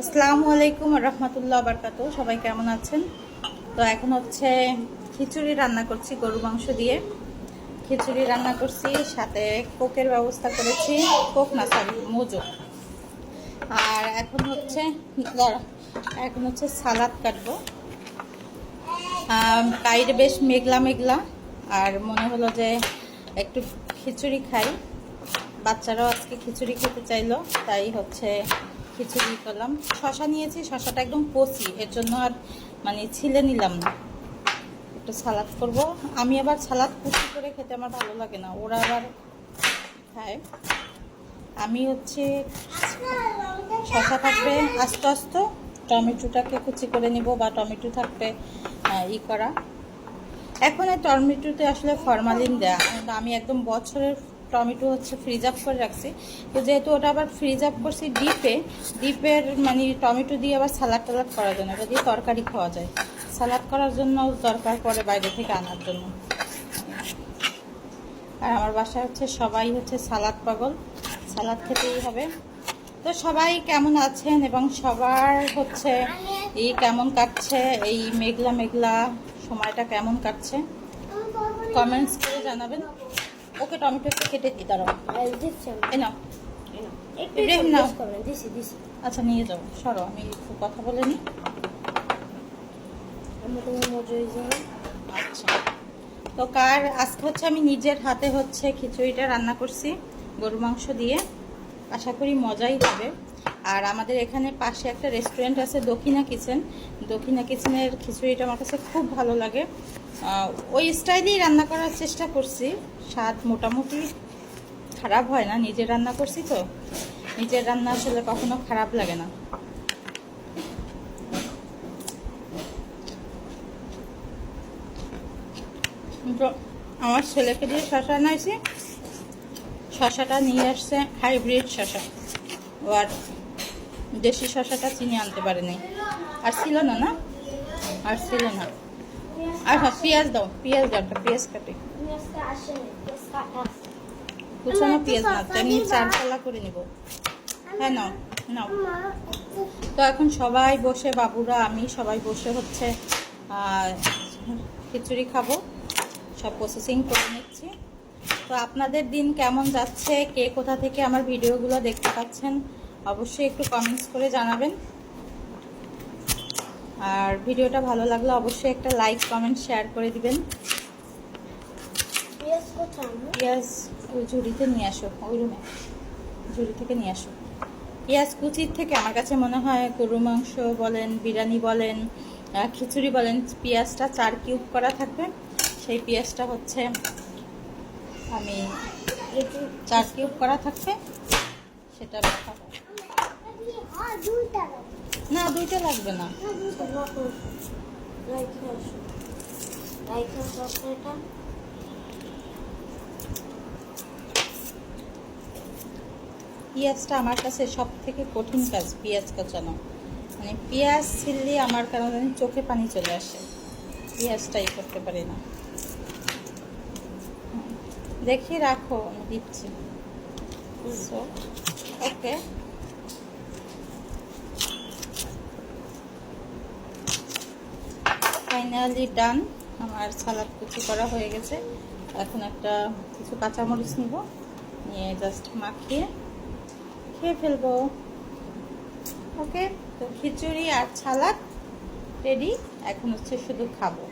আসসালামু আলাইকুম রহমতুল্লাহ বারকাত। সবাই কেমন আছেন? তো এখন হচ্ছে খিচুড়ি রান্না করছি, গরু মাংস দিয়ে খিচুড়ি রান্না করছি, সাথে কোকের ব্যবস্থা করেছি। কোক না, সরি, মোজো। আর এখন হচ্ছে সালাদ কাটবো। বাইরে বেশ মেঘলা মেঘলা, আর মনে হলো যে একটু খিচুড়ি খাই। বাচ্চারাও আজকে খিচুড়ি খেতে চাইলো, তাই হচ্ছে খিচুড়ি করলাম। শশা নিয়েছি, শশাটা একদম কচি, এর জন্য আর মানে ছিলে নিলাম না। একটু সালাদ করব। আমি আবার সালাদ কুচি করে খেতে আমার ভালো লাগে না, ওরা আবার খায়। আমি হচ্ছে শশা থাকবে আস্তে আস্তে, টমেটোটাকে কুচি করে নিব, বা টমেটো থাকবে করা। এখন এই টমেটোতে আসলে ফরমালিন দেয়া, আমি একদম বছরের টমেটো হচ্ছে ফ্রিজ আপ করে রাখছি। তো যেহেতু ওটা আবার ফ্রিজ আপ করছি ডিপের মানে টমেটো দিয়ে আবার সালাদ টালাদ করার জন্য, ওটা দিয়ে তরকারি খাওয়া যায়। সালাদ করার জন্য দরকার পড়ে বাইরে থেকে আনার জন্য। আর আমার বাসায় হচ্ছে সবাই হচ্ছে সালাদ পাগল, সালাদ খেতেই হবে। তো সবাই কেমন আছেন এবং সবার হচ্ছে এই কেমন কাটছে, এই মেঘলা মেঘলা সময়টা কেমন কাটছে কমেন্টস করে জানাবেন। ওকে টমেটো একটু কেটে দিই, দাঁড়াও। নাও ইব্রাহিম, নাও। আচ্ছা নিয়ে যাবো, সরো, আমি একটু কথা বলে নিই। আচ্ছা, তো আজকে হচ্ছে আমি নিজের হাতে হচ্ছে খিচুড়িটা রান্না করছি গরু মাংস দিয়ে। আশা করি মজাই হবে। আর আমাদের এখানে পাশে একটা রেস্টুরেন্ট আছে, দক্ষিণা কিচেন। দক্ষিণা কিচেনের খিচুড়িটা আমার কাছে খুব ভালো লাগে। ওই স্টাইলেই রান্না করার চেষ্টা করছি, স্বাদ মোটামুটি খারাপ হয় না। নিজের রান্না করছি তো, নিজের রান্না আসলে কখনো খারাপ লাগে না। আমার ছেলেকে দিয়ে শশা আনাইছি, শশাটা নিয়ে আসছে হাইব্রিড শশা, আর দেশি শশাটা চিনি আনতে পারেনি। আর ছিল না, আর ছিল না। আর হ্যাঁ, পেঁয়াজ দাও, পেঁয়াজ দরকার, পেঁয়াজ কাটে। কুচানো পেঁয়াজ না, তেমনি চারপালা করে নিব। হ্যাঁ নাও, নাও। তো এখন সবাই বসে, বাবুরা আমি সবাই বসে হচ্ছে খিচুড়ি খাবো, সব প্রসেসিং করে নিচ্ছি। তো আপনাদের দিন কেমন যাচ্ছে, কে কোথা থেকে আমার ভিডিওগুলো দেখতে পাচ্ছেন অবশ্যই একটু কমেন্টস করে জানাবেন। আর ভিডিওটা ভালো লাগলে অবশ্যই একটা লাইক কমেন্ট শেয়ার করে দিবেন। পেঁয়াজ ওই ঝুড়িতে নিয়ে আসো, ওই রুমে ঝুড়ি থেকে নিয়ে আসো। পেঁয়াজ কুচির থেকে আমার কাছে মনে হয় গরু মাংস বলেন, বিরিয়ানি বলেন, খিচুড়ি বলেন, পেঁয়াজটা 4 কিউব করা থাকবে। সেই পেঁয়াজটা হচ্ছে আমি 4 কিউব করা থাকবে, সেটা রাখা হয় না। 2টা লাগবে না। পেঁয়াজটা আমার কাছে সব থেকে কঠিন কাজ, পেঁয়াজ কাটানো। মানে পেঁয়াজ ছিললে আমার কারণে চোখে পানি চলে আসে, পেঁয়াজটাই করতে পারি না। দেখি, রাখো, আমি দিচ্ছি। ওকে, ফাইনালি ডান। আমার সালাদ কুচি করা হয়ে গেছে। এখন কিছু কাঁচামরিচ নিব, নিয়ে জাস্ট মাখিয়ে খেয়ে ফেলবো। ওকে, তো খিচুড়ি আর সালাদ রেডি, এখন হচ্ছে শুধু খাবো।